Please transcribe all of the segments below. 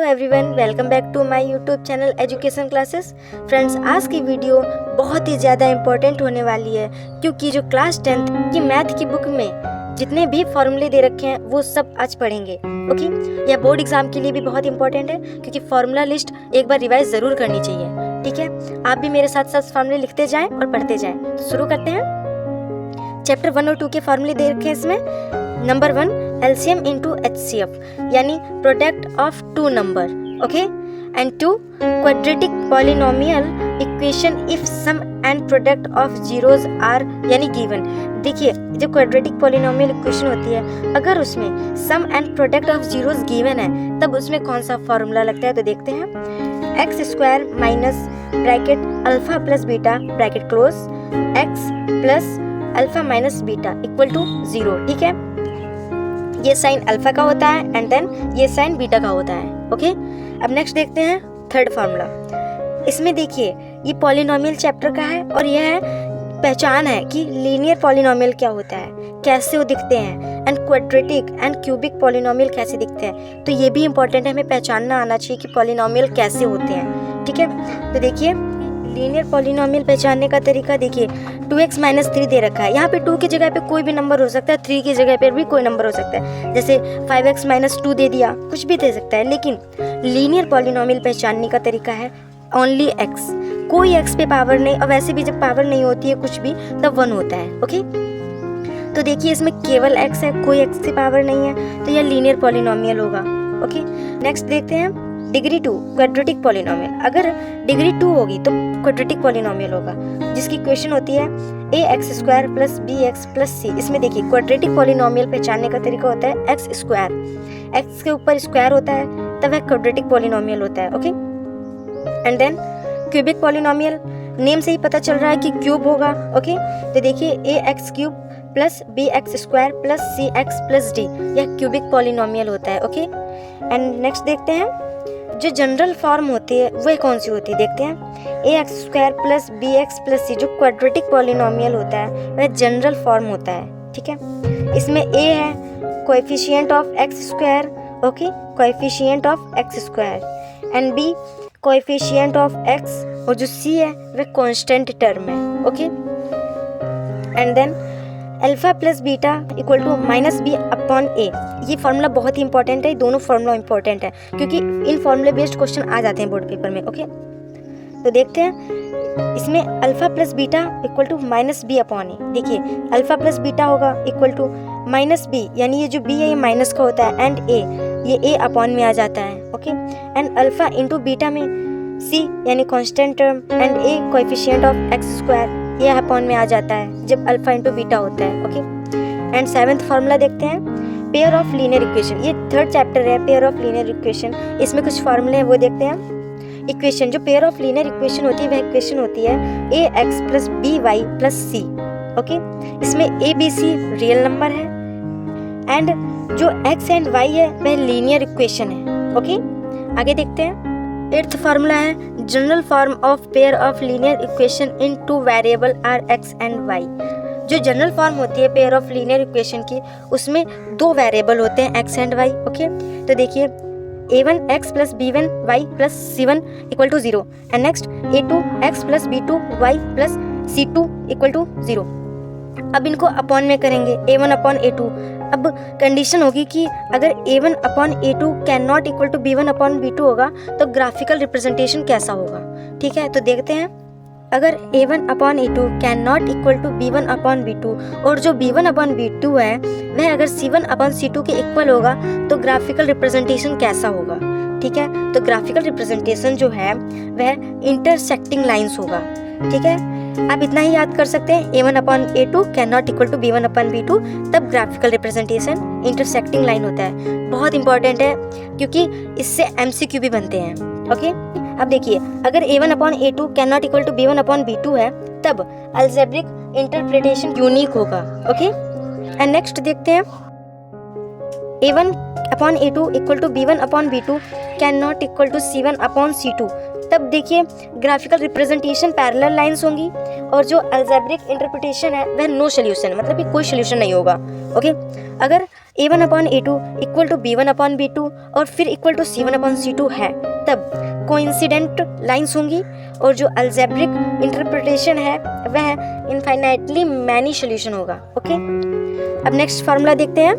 Everyone, welcome back to my YouTube channel education classes. Friends, आज की video बहुत ही ज़्यादा इम्पोर्टेंट होने वाली है क्योंकि जो क्लास 10th की मैथ की बुक में जितने भी फॉर्मूले दे रखे हैं वो सब आज पढ़ेंगे। ओके, यह बोर्ड एग्जाम के लिए भी बहुत इंपॉर्टेंट है क्योंकि फॉर्मूला लिस्ट एक बार रिवाइज ज़रूर करनी चाहिए। ठीक है, आप भी मेरे साथ साथ फॉर्मूले लिखते जाएँ और पढ़ते जाएँ। तो शुरू करते हैं। चैप्टर 1 और 2 के फॉर्मूले दे रखे हैं इसमें। नंबर 1, LCM into HCF यानी product of two number. Okay, and 2, quadratic polynomial equation if sum and product of zeros are यानी गिवन। देखिए, जब क्वाड्रेटिक पॉलिनोमियल इक्वेशन होती है, अगर उसमें sum and product of zeros given है तब उसमें कौन सा फॉर्मूला लगता है। तो देखते हैं। X square minus bracket alpha plus beta bracket close X plus alpha minus beta equal to 0। ठीक है, ये साइन अल्फा का होता है एंड देन ये साइन बीटा का होता है। ओके, अब नेक्स्ट देखते हैं थर्ड फार्मूला। इसमें देखिए, ये पॉलिनोमियल चैप्टर का है और यह पहचान है कि लीनियर पॉलिनोमियल क्या होता है, कैसे वो दिखते हैं, and quadratic and cubic polynomial कैसे दिखते हैं। तो ये भी इंपॉर्टेंट है, हमें पहचानना आना चाहिए कि पॉलिनोमियल कैसे होते हैं। ठीक है, तो देखिए लीनियर पॉलिनोमियल पहचानने का तरीका देखिए। 2x माइनस 3 दे रखा है, यहाँ पे 2 की जगह पे कोई भी नंबर हो सकता है, 3 की जगह पे भी कोई नंबर हो सकता है। जैसे 5x माइनस 2 दे दिया, कुछ भी दे सकता है। लेकिन लीनियर पॉलिनोमियल पहचानने का तरीका है ओनली x, कोई x पे पावर नहीं, और वैसे भी जब पावर नहीं होती है कुछ भी तब 1 होता है। ओके, तो देखिए इसमें केवल x है, कोई x की पावर नहीं है, तो यह लीनियर पॉलिनोमियल होगा। ओके, नेक्स्ट देखते हैं डिग्री 2 क्वाड्रेटिक पॉलिनोमियल। अगर डिग्री 2 होगी तो क्वाड्रेटिक पॉलिनोमियल होगा, जिसकी इक्वेशन होती है ax square plus bx plus c। इसमें देखिए क्वाड्रेटिक पॉलिनोमियल पहचानने का तरीका होता है x स्क्वायर, x के ऊपर स्क्वायर होता है तब वह क्वाड्रेटिक पॉलिनोमियल होता है। Okay, and then cubic polynomial, name से ही पता चल रहा है कि क्यूब होगा। ओके, तो देखिए ax cube plus bx square plus cx plus d, यह क्यूबिक पॉलिनोमियल होता है। ओके, एंड नेक्स्ट देखते हैं जो जनरल फॉर्म होती है वह कौन सी होती है। देखते हैं ax square plus bx plus c, जो क्वाड्रेटिक पॉलिनोमियल होता है वह जनरल फॉर्म होता है। ठीक है, इसमें a है coefficient of x square, okay, coefficient of x square, and b coefficient of x, और जो c है वह कांस्टेंट टर्म है। Okay, and then alpha plus beta equal to minus B upon A. ये फार्मूला बहुत ही important है, दोनों formula important है क्योंकि इन फार्मूले बेस्ड क्वेश्चन आ जाते हैं बोर्ड पेपर में। ओके, तो देखते हैं इसमें alpha plus beta equal to minus B upon A. देखिए अल्फा प्लस बीटा होगा इक्वल टू माइनस बी, यानी ये जो बी है ये माइनस का होता है, एंड ए ये ए अपॉन में आ जाता है। Okay, and alpha into beta में सी यानी constant term, and A coefficient of x square, ये अपॉन में आ जाता है जब अल्फा इंटू बीटा होता है। ओके, एंड 7th फार्मूला देखते हैं पेयर ऑफ लीनियर इक्वेशन। ये 3rd चैप्टर है, पेयर ऑफ लीनियर इक्वेशन। इसमें कुछ फार्मूले हैं वो देखते हैं। इक्वेशन, जो पेयर ऑफ लीनियर इक्वेशन होती है वह इक्वेशन होती है ax plus by plus c। Okay, इसमें a b c real number है एंड जो x एंड y है वह लीनियर इक्वेशन है। ओके, आगे देखते हैं। 8th फार्मूला है general form of pair of linear equation in 2 variable are x and y। जो जनरल फॉर्म होती है पेयर ऑफ लीनियर इक्वेशन की, उसमें 2 वेरिएबल होते हैं x एंड y। ओके, तो देखिए a1 x plus b1 y plus c1 equal to 0, and next a2 x plus b2 y plus c2 equal to 0। अब इनको अपॉन में करेंगे, a1 अपॉन a2। अब कंडीशन होगी कि अगर a1 upon a2 can not equal to b1 upon b2 होगा तो ग्राफिकल रिप्रेजेंटेशन कैसा होगा। ठीक है, तो देखते हैं। अगर a1 upon a2 can not equal to b1 upon b2, और जो b1 अपॉन b2 है वह अगर c1 अपॉन c2 के इक्वल होगा तो ग्राफिकल रिप्रेजेंटेशन कैसा होगा। ठीक है, तो ग्राफिकल रिप्रेजेंटेशन जो है वह इंटरसेक्टिंग लाइंस होगा। ठीक है, आप इतना ही याद कर सकते हैं, a1 upon a2 can not equal to b1 upon b2, तब ग्राफिकल रिप्रेजेंटेशन इंटरसेक्टिंग लाइन होता है। बहुत इंपॉर्टेंट है क्योंकि इससे MCQ भी बनते हैं। ओके, अब देखिए अगर a1 upon a2 can not equal to b1 upon b2 है तब अलजेब्रिक इंटरप्रिटेशन यूनिक होगा। ओके, एंड नेक्स्ट देखते हैं a1 upon a2 equal to b1 upon b2 can not equal to c1 upon c2, तब देखिए graphical representation parallel lines होंगी और जो अलजेब्रिक इंटरप्रिटेशन है वह नो सोल्यूशन, मतलब कि कोई सोल्यूशन नहीं होगा। ओके, अगर A1 upon A2 equal to B1 upon B2 और फिर equal to C1 upon C2 है, तब कोइंसिडेंट लाइंस होंगी और जो अलजेब्रिक इंटरप्रिटेशन है वह इनफाइनाइटली मैनी सोल्यूशन होगा। ओके, अब नेक्स्ट फार्मूला देखते हैं।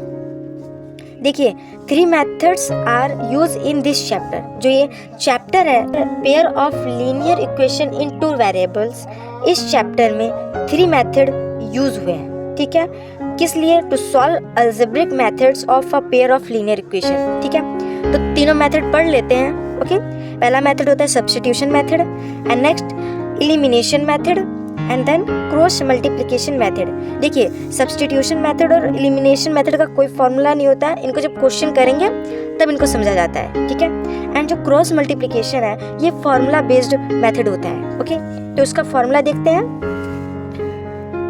देखिए, 3 methods are use in this chapter. जो ये चैप्टर है pair of linear equation in 2 variables, इस चैप्टर में 3 मेथड यूज हुए हैं। ठीक है, किस लिए? To solve algebraic methods of a pair of linear equation. ठीक है, तो तीनों मेथड पढ़ लेते हैं। ओके, पहला मेथड होता है substitution method, and next elimination method, and then cross multiplication method. देखिए, सब्स्टिट्यूशन मेथड और एलिमिनेशन मेथड का कोई फॉर्मूला नहीं होता है, इनको जब क्वेश्चन करेंगे तब इनको समझा जाता है। ठीक है, एंड जो क्रॉस मल्टीप्लिकेशन है ये फॉर्मूला बेस्ड मेथड होता है। ओके, तो इसका फॉर्मूला देखते हैं।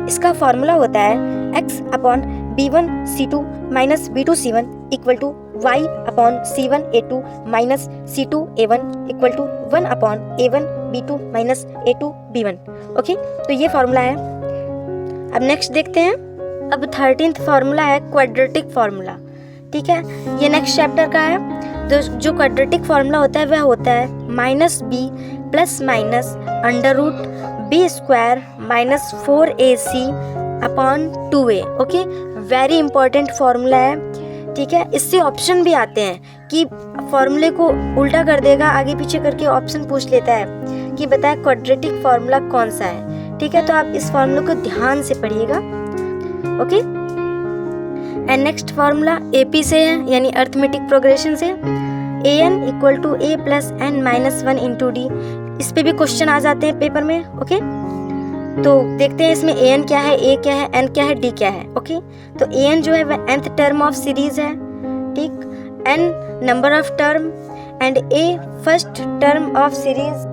इसका फॉर्मूला होता है x upon b1 c2 minus b2 c1 equal to y upon c1 a2 minus c2 a1 equal to 1 upon a1 b2 minus a2 b1। Okay, तो ये फॉर्मूला है। अब नेक्स्ट देखते हैं। अब 13th फॉर्मूला है क्वाड्रेटिक फॉर्मूला। ठीक है, ये नेक्स्ट चैप्टर का है। तो जो क्वाड्रेटिक फॉर्मूला होता है वह होता है minus B plus minus under root B square minus 4ac upon 2a। Okay, very important formula है। ठीक है, इससे ऑप्शन भी आते हैं कि फॉर्मूले को उल्टा कर देगा, आगे पीछे करके ऑप्शन पूछ लेता है कि बताए क्वाड्रेटिक फॉर्मूला कौन सा है। ठीक है, तो आप इस फॉर्मूले को ध्यान से पढ़िएगा। Okay, and next formula AP से है, यानी अर्थमेटिक प्रोग्रेशन से। an equal to a plus n minus 1 into D. इस पे भी क्वेश्चन आ जाते हैं पेपर में। ओके, तो देखते हैं इसमें an क्या है, a क्या है, n क्या है, d क्या है। ओके, तो an जो है वह nth टर्म ऑफ सीरीज है। ठीक, n number of term and a first term of series.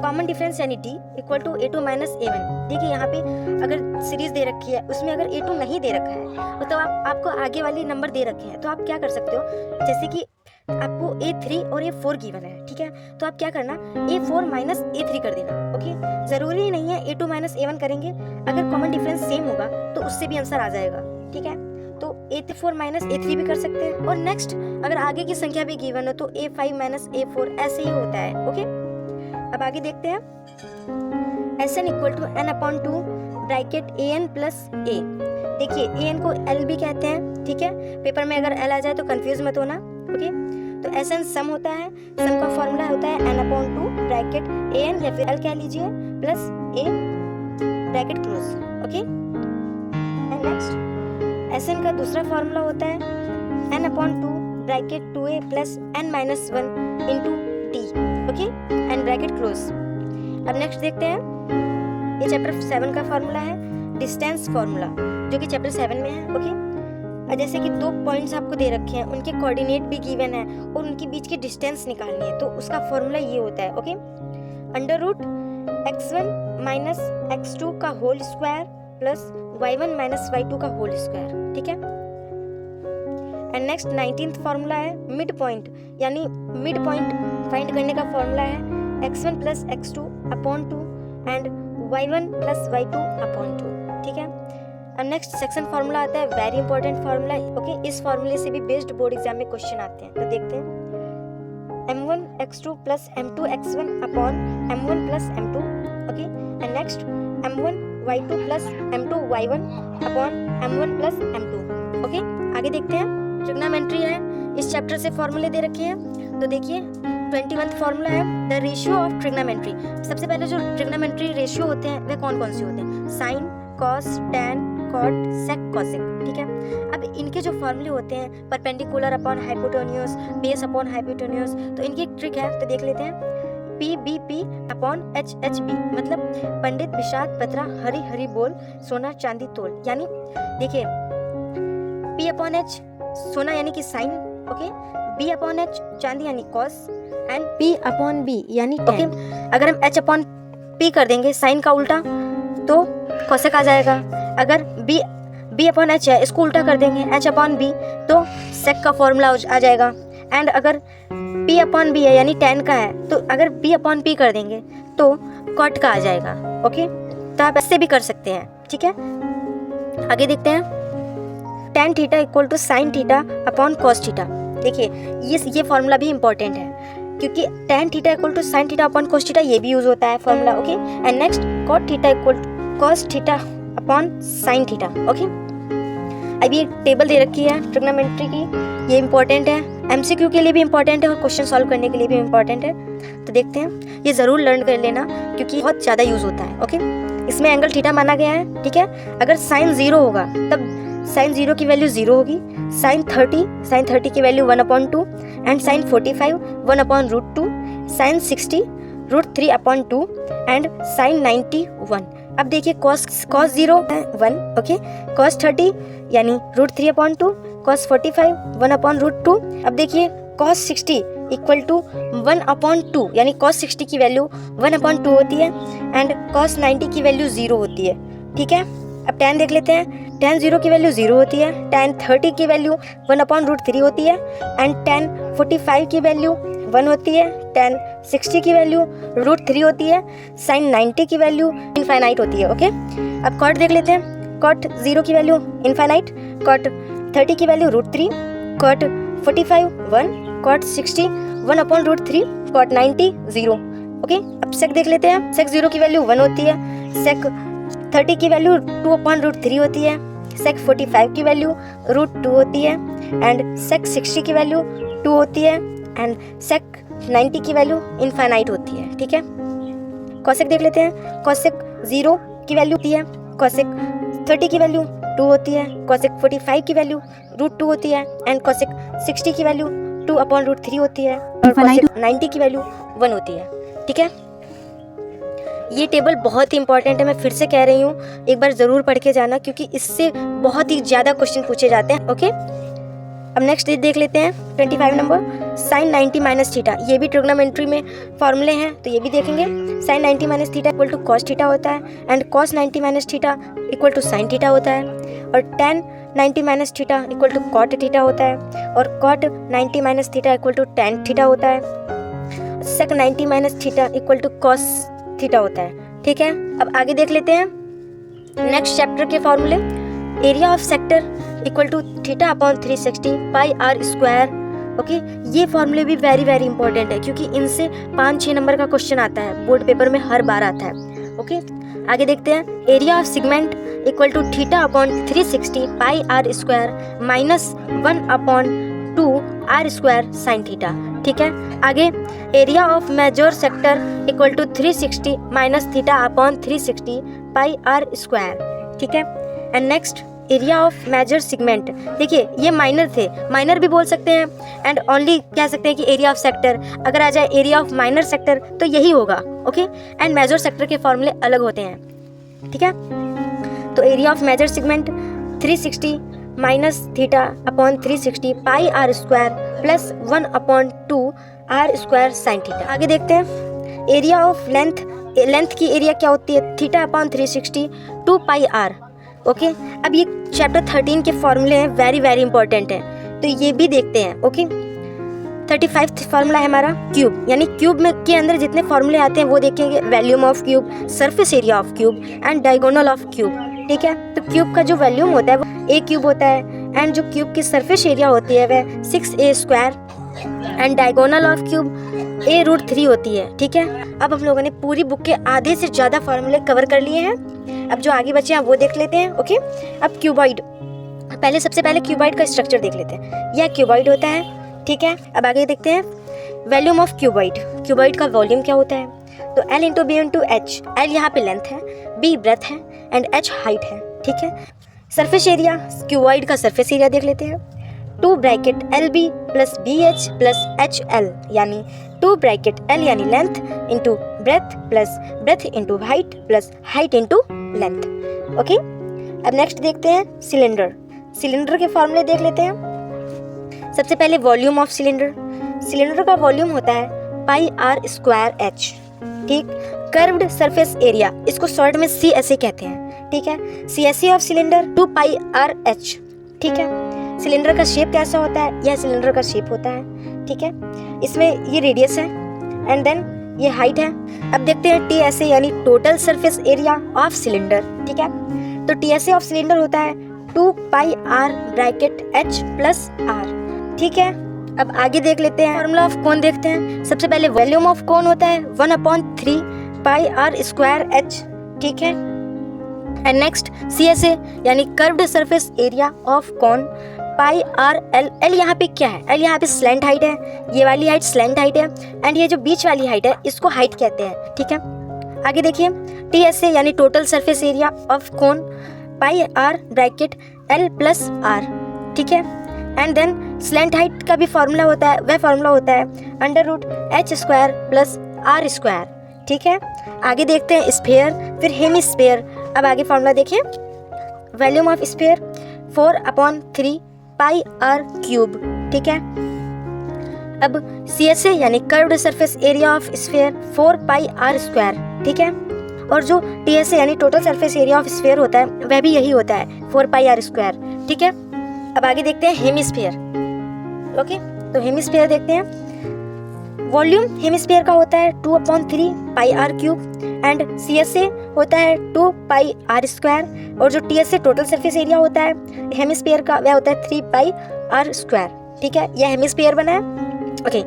Common difference यानी d equal to a2 minus a1। देखिए, यहाँ पे अगर सीरीज दे रखी है उसमें अगर a2 नहीं दे रखा है तो आपको आगे वाली नंबर दे रखे हैं, तो आप क्या कर सकते हो, जैसे कि आपको a3 और a4 गिवन है। ठीक है, तो आप क्या करना, a4 माइनस a3 कर देना। ओके, जरूरी नहीं है a2 माइनस a1 करेंगे, अगर कॉमन डिफरेंस सेम होगा तो उससे भी आंसर आ जाएगा। ठीक है, तो a4 माइनस a3 भी कर सकते हैं। और नेक्स्ट अगर आगे की संख्या भी गिवन हो तो a5 माइनस a4 ऐसे ही होता है। ओके, अब आगे देखते हैं। Sn equal to n upon 2 bracket an plus a। देखिए, an को l भी कहते हैं। ठीक है, पेपर में अगर l आ जाए तो कंफ्यूज मत होना। ओके, तो Sn सम होता है, सम का फॉर्मूला होता है n अपॉन 2 ब्रैकेट an या फिर l कह लीजिए plus a bracket close. Okay, and next Sn का दूसरा फॉर्मूला होता है n upon 2 bracket 2a plus n minus 1 into d। Okay, and bracket close. अब नेक्स्ट देखते हैं। ये चैप्टर 7 का फॉर्मूला है डिस्टेंस फॉर्मूला, जो कि चैप्टर 7 में है। ओके, जैसे कि 2 पॉइंट्स आपको दे रखे हैं, उनके कोऑर्डिनेट भी गिवन है और उनके बीच की डिस्टेंस निकालनी है, तो उसका फॉर्मूला ये होता है। Okay, under root x1 minus x2 का whole square plus y1 minus y2 का होल स्क्वायर। ठीक है, एंड नेक्स्ट 19th फॉर्मूला है मिड पॉइंट, यानी मिड पॉइंट फाइंड करने का फॉर्मूला है x1 plus x2 upon 2 and y1 plus y2 upon 2। ठीक है, अब नेक्स्ट सेक्शन फार्मूला आता है, वेरी इंपॉर्टेंट फार्मूला। ओके, इस फार्मूले से भी बेस्ड बोर्ड एग्जाम में क्वेश्चन आते हैं, तो देखते हैं। m1 x2 plus m2 x1 upon m1 plus m2। Okay, and next m1 y2 plus m2 y1 upon m1 plus m2। Okay, आगे देखते हैं। ट्रिग्नोमेट्री है, इस चैप्टर से फॉर्मूले दे रखे हैं, तो देखिए 21th फॉर्मूला है द रेशियो ऑफ ट्रिग्नोमेट्री। सबसे पहले जो ट्रिग्नोमेट्री रेशियो होते हैं वे कौन कौन से होते हैं, साइन, कॉस, टैन, कॉट, सेक, कोसेक। ठीक है, अब इनके जो फॉर्मूले होते हैं perpendicular upon hypotenuse, base upon hypotenuse, तो इनकी एक ट्रिक है, तो देख लेते हैं। PBP अपॉन HHB मतलब पंडित विषाद पत्रा हरी हरी बोल सोना चांदी तोल, यानी देखिए P अपॉन H सोना यानी कि sine. Okay, B upon H चांदी यानी cos and P upon B यानी टैन। अगर हम H अपॉन P कर देंगे साइन का उल्टा तो कोसेक आ जाएगा। अगर B अपॉन H है, इसको उल्टा कर देंगे H अपॉन B तो सेक का फॉर्मूला आ जाएगा। एंड अगर P अपॉन B है यानी टैन का है, तो अगर B अपॉन P कर देंगे तो कॉट का आ जाएगा। ओके, तो आप ऐसे भी कर सकते हैं। ठीक है, आगे देखते हैं। tan theta equal to sine theta upon cos theta. देखिए ये फॉर्मूला भी इंपॉर्टेंट है क्योंकि tan theta equal to sine theta upon cos theta ये भी यूज होता है formula. Okay, and next cot theta equal to cos theta upon sine theta. Okay, अभी एक टेबल दे रखी है ट्रिग्नोमेट्री की, ये इंपॉर्टेंट है, एमसीक्यू के लिए भी इंपॉर्टेंट है और क्वेश्चन सॉल्व करने के लिए भी इंपॉर्टेंट है। तो देखते हैं, ये ज़रूर लर्न कर लेना क्योंकि बहुत ज़्यादा यूज़ होता है। ओके, इसमें एंगल थीटा माना गया है, ठीक है। अगर साइन 0 होगा तब साइन 0 की वैल्यू 0 होगी, साइन 30 की value 1/2 and sine 45 1/√2, sine 60 √3/2 and sine 90 1। अब देखिए cos 0 है 1, ओके, cos 30 यानी √3/2, cos 45 1/√2। अब देखिए cos 60 इक्वल टू 1/2 यानी cos 60 की वैल्यू 1/2 होती है एंड cos 90 की वैल्यू 0 होती है, ठीक है। अब tan देख लेते हैं, tan 0 की वैल्यू 0 होती है, tan 30 की वैल्यू 1/√3 होती है एंड tan 45 की वैल्यू 1 होती है, tan 60 की वैल्यू √3 होती है, sin 90 की वैल्यू इनफाइनाइट होती है। ओके, अब cot देख लेते हैं, cot 0 की वैल्यू इनफाइनाइट, cot 30 की value √3, cot 45 1, cot 60 1/√3, cot 90 0। Okay, अब sec देख लेते हैं, sec 0 की वैल्यू 1 होती है, sec 30 की वैल्यू 2/√3 होती है, sec 45 की वैल्यू √2 होती है एंड sec 60 की वैल्यू 2 होती है एंड sec 90 की वैल्यू इनफाइनाइट होती है, ठीक है। cosec देख लेते हैं, cosec 0 की वैल्यू होती है, cosec 30 की वैल्यू 2 होती है, cosec 45 की वैल्यू √2 होती है एंड cosec 60 की वैल्यू 2/√3 होती है और cosec 90 की वैल्यू 1 होती है, ठीक है। ये टेबल बहुत ही इंपॉर्टेंट है, मैं फिर से कह रही हूँ, एक बार ज़रूर पढ़ के जाना क्योंकि इससे बहुत ही ज़्यादा क्वेश्चन पूछे जाते हैं। ओके, अब नेक्स्ट देख लेते हैं 25 नंबर, साइन 90 माइनस थीटा। ये भी ट्रिग्नोमेट्री में फॉर्मूले हैं तो ये भी देखेंगे। Sine 90 minus theta equal to cos theta होता है and cos 90 minus theta equal to sine theta होता है और tan 90 minus theta equal to cot theta होता है और cot 90 minus theta equal to tan theta होता है। Sec 90 minus theta equal to cos theta होता है, ठीक है। अब आगे देख लेते हैं नेक्स्ट चैप्टर के फॉर्मूले। Area of sector equal to theta upon 360 pi R square. ओके, ये फॉर्मूले भी वेरी वेरी इंपॉर्टेंट है क्योंकि इनसे 5-6 नंबर का क्वेश्चन आता है, बोर्ड पेपर में हर बार आता है। ओके, आगे देखते हैं area of segment equal to theta upon 360 pi R square minus 1/2 R square sine theta, ठीक है। आगे area of major sector equal to 360 minus theta upon 360 pi R square, ठीक है। And next area of major segment, देखिए ये minor थे, minor भी बोल सकते हैं एंड ओनली कह सकते हैं कि एरिया ऑफ सेक्टर। अगर आ जाए एरिया ऑफ माइनर सेक्टर तो यही होगा। ओके, एंड मेजर सेक्टर के फॉर्मूले अलग होते हैं, ठीक है। तो area of major segment 360 minus theta upon 360 pi R square plus 1/2 R square sine theta. आगे देखते हैं एरिया ऑफ लेंथ, लेंथ की एरिया क्या होती है, theta upon 360 2 pi R. Okay, अब ये चैप्टर 13 के फॉर्मूले हैं, वेरी वेरी इंपॉर्टेंट है तो ये भी देखते हैं। ओके, 35 फार्मूला है हमारा क्यूब, यानी क्यूब में के अंदर जितने फॉर्मूले आते हैं वो देखेंगे। Volume of cube, surface area of cube and diagonal of cube, ठीक है। तो क्यूब का जो वॉल्यूम होता है वो a क्यूब होता है एंड जो क्यूब की सरफेस एरिया होती है वह 6a square and diagonal of cube a√3 होती है, ठीक है। अब हम लोगों ने पूरी बुक के आधे से ज़्यादा फॉर्मूले कवर कर लिए हैं, अब जो आगे बचे हैं वो देख लेते हैं। ओके, अब क्यूबॉइड, सबसे पहले क्यूबॉइड का स्ट्रक्चर देख लेते हैं। यह क्यूबॉइड होता है, ठीक है। अब आगे देखते हैं वॉल्यूम ऑफ क्यूबॉइड, क्यूबॉइड का वॉल्यूम क्या होता है। तो L into B into H, L यहाँ पे लेंथ है, बी ब्रेथ है एंड एच हाइट है, ठीक है। सरफेस एरिया, क्यूबॉइड का सरफेस एरिया देख लेते हैं। 2 bracket L B plus B H plus H L, यानी 2 ब्रैकेट एल यानी length into breadth plus breadth into height plus height into length. Okay, अब नेक्स्ट देखते हैं सिलेंडर, सिलेंडर के फॉर्मूले देख लेते हैं। सबसे पहले वॉल्यूम ऑफ सिलेंडर, सिलेंडर का वॉल्यूम होता है पाई आर स्क्वायर एच, ठीक। कर्व्ड सरफेस एरिया, इसको शॉर्ट में CSA कहते हैं, ठीक है। CSA of cylinder 2 pi R H, ठीक है। सिलेंडर का शेप कैसा होता है, यह सिलेंडर का शेप होता है, ठीक है। इसमें ये रेडियस है एंड देन ये हाइट है। अब देखते हैं TSA यानी total surface area of cylinder, ठीक है। तो TSA ऑफ सिलेंडर होता है 2 pi R bracket h plus R. ठीक है, अब आगे देख लेते हैं फॉर्मूला ऑफ कोन देखते हैं। सबसे पहले वॉल्यूम ऑफ कोन होता है 1/3 पाई आर स्क्वायर h। ठीक है, एंड नेक्स्ट CSA यानी curved surface area of cone pi R L. L यहाँ पे क्या है? एल यहाँ पे स्लैंट हाइट है, ये वाली हाइट स्लैंट हाइट है, एंड ये जो बीच वाली हाइट है इसको हाइट कहते हैं। ठीक है, आगे देखिए TSA यानी total surface area of cone pi R bracket L plus R. ठीक है, एंड देन स्लैंट हाइट का भी फॉर्मूला होता है, वह फॉर्मूला होता है √h square plus R square. ठीक है, आगे देखते हैं स्फीयर, फिर हेमिस्फीयर। अब आगे फॉर्मूला देखिए, volume of sphere 4/3 pi R cube. ठीक है, अब CSA यानी curved surface area of sphere 4 pi R square. ठीक है, और जो TSA यानी total surface area of sphere होता है वह भी यही होता है 4 पाई आर स्क्वायर। ठीक है, अब आगे देखते हैं हेमिस्फीयर। ओके, तो हेमिस्फीयर देखते हैं। वॉल्यूम हेमिस्फीयर का होता है 2/3 पाई आर क्यूब, एंड CSA होता है 2 पाई आर स्क्वायर, और जो TSA टोटल सरफेस एरिया होता है हेमिस्फीयर का वह होता है 3 पाई आर स्क्वायर। ठीक है, यह हेमिस्फीयर बना है। ओके,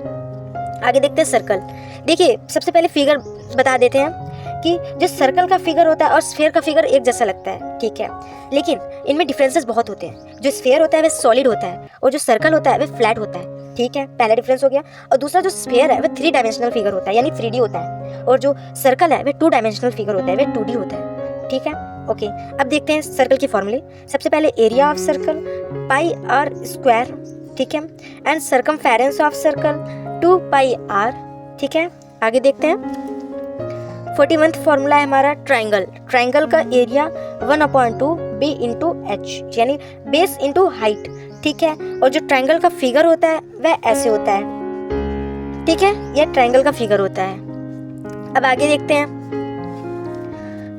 आगे देखते हैं सर्कल। देखिए सबसे पहले फिगर बता देते हैं कि जो सर्कल का फिगर होता है और स्फीयर का फिगर एक जैसा लगता है। ठीक है, लेकिन इनमें डिफरेंसेस बहुत होते हैं। जो स्फीयर होता है वह सॉलिड होता है, और जो सर्कल होता है वह फ्लैट होता है। ठीक है, पहला डिफरेंस हो गया। और दूसरा जो स्फीयर है वह 3 डायमेंशनल फिगर होता है, यानी 3D होता है, और जो सर्कल है वह 2 डायमेंशनल फिगर होता है, वह 2D होता है। ठीक है, ओके, अब देखते हैं सर्कल के फॉर्मूले। सबसे पहले area of circle pi R square. ठीक है, and circumference of circle 2 pi R. ठीक है, आगे देखते हैं 41th फॉर्मूला है हमारा ट्राइंगल। ट्राइंगल का एरिया 1/2 b इंटू h, यानी बेस इंटू हाइट। ठीक है, और जो ट्राइंगल का फिगर होता है वह ऐसे होता है। ठीक है, यह ट्राइंगल का फिगर होता है। अब आगे देखते हैं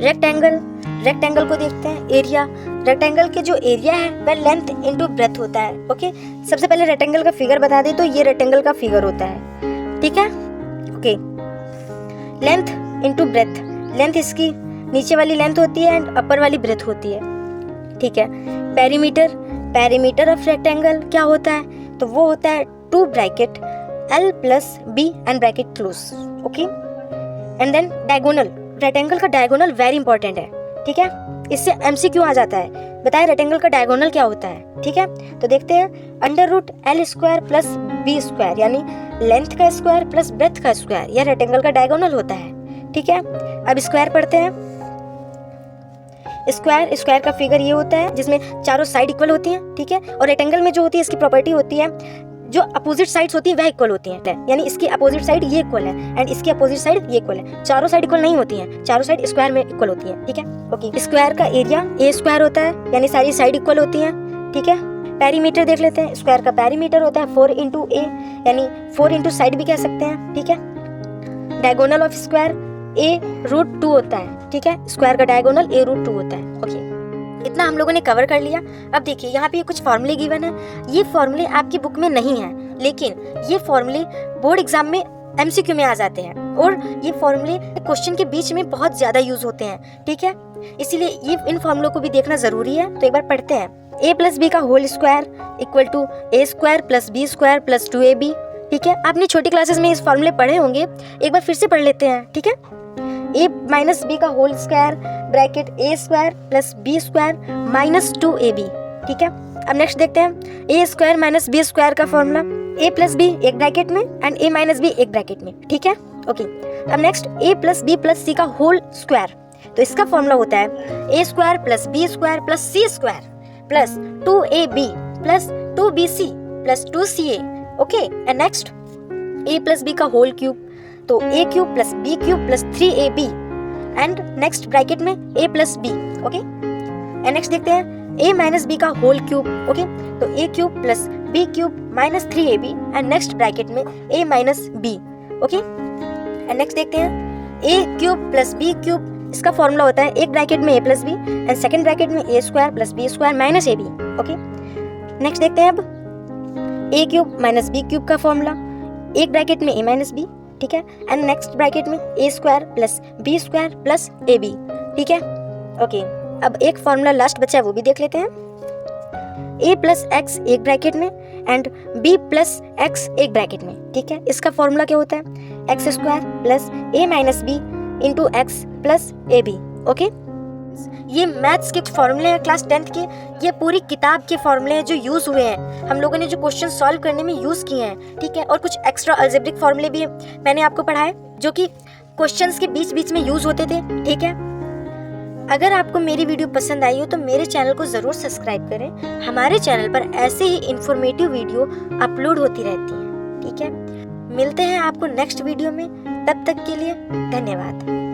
रेक्टेंगल। रेक्टेंगल को देखते हैं एरिया। रेक्टेंगल के जो एरिया है वह लेंथ इंटू ब्रेथ होता है। ओके, सबसे पहले रेक्टेंगल का फिगर बता दें तो ये रेक्टेंगल का फिगर होता है। ठीक है, okay, length into breath. Length इसकी नीचे वाली लेंथ होती है एंड अपर वाली ब्रेथ होती है। ठीक है, पेरीमीटर। पेरीमीटर ऑफ रेक्टेंगल क्या होता है? तो वो होता है 2 bracket L plus B and bracket close. Okay, and then diagonal. Rectangle का डायगोनल वेरी इंपॉर्टेंट है। ठीक है, इससे MCQ आ जाता है। बताए रेक्टेंगल का डायगोनल क्या होता है? ठीक है, तो देखते हैं √L square plus B square, यानी लेंथ का स्क्वायर प्लस ब्रेथ का स्क्वायर, यह रेक्टेंगल का डायगोनल होता है। ठीक है, अब स्क्वायर पढ़ते हैं। स्क्वायर, स्क्वायर का फिगर ये होता है जिसमें चारों साइड इक्वल होती हैं। ठीक है, और रेक्टेंगल में जो होती है इसकी प्रॉपर्टी होती है जो अपोजिट साइड्स होती है वह इक्वल होती हैं, यानी इसकी अपोजिट साइड ये इक्वल है एंड इसकी अपोजिट साइड ये इक्वल है। चारों साइड इक्वल नहीं होती हैं, चारों साइड स्क्वायर में इक्वल होती हैं। ठीक है, ओके, स्क्वायर का एरिया A स्क्वायर होता है, यानी सारी साइड इक्वल होती हैं। ठीक है, पेरीमीटर देख लेते हैं। स्क्वायर का पेरीमीटर होता है 4 इंटू A, यानी 4 इंटू साइड भी कह सकते हैं। ठीक है, डायगोनल ऑफ स्क्वायर A√2 होता है। ठीक है, स्क्वायर का डायगोनल A√2 होता है। ओके, इतना हम लोगों ने कवर कर लिया। अब देखिए यहाँ पे कुछ फॉर्मूले गिवन है। ये फॉर्मूले आपकी बुक में नहीं है, लेकिन ये फॉर्मूले बोर्ड एग्जाम में MCQ में आ जाते हैं, और ये फॉर्मूले क्वेश्चन के बीच में बहुत ज्यादा यूज होते हैं। ठीक है, इसीलिए ये इन फॉर्मूलों को भी देखना जरूरी है। तो एक बार पढ़ते हैं। A प्लस बी का whole square equal to A square plus B square plus 2AB। ठीक है, आपने छोटी क्लासेस में इस फॉर्मूले पढ़े होंगे, एक बार फिर से पढ़ लेते हैं। ठीक है, A माइनस बी का whole square bracket A square plus B square minus 2AB। ठीक है, अब नेक्स्ट देखते हैं A square minus B square का फॉर्मूला। A प्लस बी एक ब्रैकेट में एंड A माइनस बी एक ब्रैकेट में। ठीक है, ओके, अब next A plus B plus C का होल स्क्वायर। तो इसका फॉर्मूला होता है A square plus B square plus C square plus 2AB plus 2BC plus 2CA। Okay, and next A plus B का होल क्यूब, तो A cube plus B cube plus 3AB and next bracket में A plus B। Okay, and next देखते हैं A minus B का whole cube. Okay, तो A cube plus B cube minus 3AB and next bracket में A minus B। Okay, and next देखते हैं A cube plus B cube, इसका formula होता है एक ब्रैकेट में A plus B and second bracket में A square plus B square minus AB। Okay, next देखते हैं अब A cube minus B cube का फॉर्मूला, एक ब्रैकेट में A माइनस B। ठीक है, एंड नेक्स्ट ब्रैकेट में A square plus B square plus AB। ठीक है, ओके, अब एक फॉर्मूला लास्ट बचा है वो भी देख लेते हैं। a प्लस एक्स एक ब्रैकेट में एंड b प्लस एक्स एक ब्रैकेट में, ठीक है। इसका फॉर्मूला क्या होता है, x square plus a minus B into x plus A B, okay. ये मैथ्स के फॉर्मूले हैं क्लास 10th के, ये पूरी किताब के फॉर्मूले हैं जो यूज़ हुए हैं, हम लोगों ने जो क्वेश्चन सॉल्व करने में यूज़ किए हैं, ठीक है। और कुछ एक्स्ट्रा अलजेब्रिक फॉर्मूले भी मैंने आपको पढ़ाए जो कि क्वेश्चंस के बीच बीच में यूज़ होते थे, ठीक है। अगर आपको मेरी वीडियो पसंद आई हो तो मेरे चैनल को ज़रूर सब्सक्राइब करें, हमारे चैनल पर ऐसे ही इन्फॉर्मेटिव वीडियो अपलोड होती रहती हैं, ठीक है। मिलते हैं आपको नेक्स्ट वीडियो में, तब तक के लिए धन्यवाद।